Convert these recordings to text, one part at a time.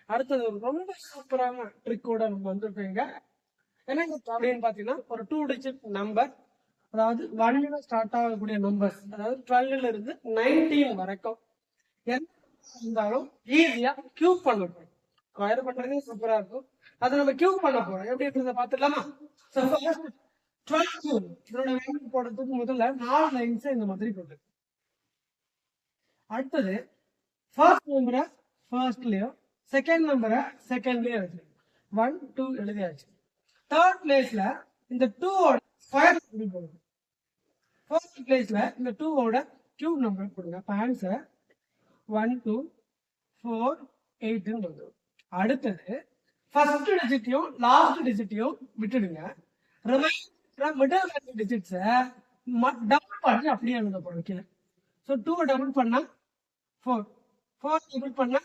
அடுத்தது ஒரு ரொம்ப சூப்பரான ட்ரிக்கோட நம்ம வந்திருக்கீங்க. என்னங்க அப்படின்னு பாத்தீங்கன்னா ஒரு 2 டிஜிட் நம்பர், அதாவது 1 ஸ்டார்ட் ஆகக்கூடிய நம்பர்ஸ், அதாவது 12ல இருந்து 19 வரைக்கும் எந்த இருந்தாலும் ஈஸியா கியூப் பண்ண போறோம். ஸ்கொயர் பண்றதே சூப்பரா இருக்கும். அதை நம்ம கியூப் பண்ண போறோம். எப்படின்றத பாத்துடலாமா? 12 கியூப் இதோட வேல்யூ போடுறதுக்கு முதல்ல 4 லைன்ஸ் இந்த மாதிரி போட்டு, அடுத்தது ஃபர்ஸ்ட் நம்பரை ஃபர்ஸ்ட்லயும் செகண்ட் நம்பரை செகண்ட்லயும் வச்சு 1 2 எழுதியாச்சு. தேர்ட் பிளேஸ்ல இந்த 2ஓட ஸ்கொயர் போடுங்க. ஃபர்ஸ்ட் பிளேஸ்ல இந்த 2ஓட கியூப் நம்பர் போடுங்க. அப்ப ஆன்சர் 1 2 4 8 வந்துடும். அடுத்தது ஃபர்ஸ்ட் டிஜிட்டையும் லாஸ்ட் டிஜிட்டையும் விட்டுடுங்க. மிடில் டிஜிட்ஸ டபுள் பண்ணி அப்படியே எழுத போறோம் கீழே. ஸோ 2 டபுள் பண்ணா 4, 4 டபுள் பண்ணா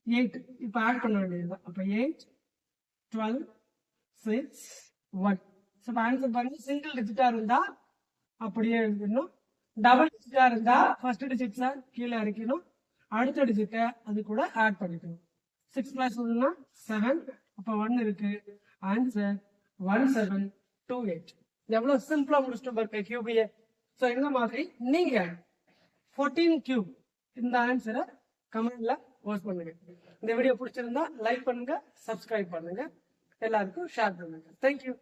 8. இப்போ ஆட் பண்ண வேண்டியதுதான். அப்போ 8 12 6 1. ஸோ ஆன்சர் பாருங்க, சிங்கிள் டிஜிட்டா இருந்தா அப்படியே எழுதிடணும், டபுள் டிஜிட்டா இருந்தா ஃபர்ஸ்ட் டிஜிட்ஸ கீழே இறக்கணும், அடுத்த டிஜிட்டை அது கூட ஆட் பண்ணிக்கணும். 6 + 1 7. அப்போ 1 இருக்கு. ஆன்சர் 1728. எவ்வளவு சிம்பிளா முடிச்சுட்டு பாருங்க கியூபியே. ஸோ இந்த மாதிரி நீங்க 14 கியூப் இந்த ஆன்சரை கமெண்ட்ல போஸ்ட் பண்ணுங்க. இந்த வீடியோ பிடிச்சிருந்தா லைக் பண்ணுங்க, சப்ஸ்கிரைப் பண்ணுங்க, எல்லாருக்கும் ஷேர் பண்ணுங்க. தேங்க்யூ.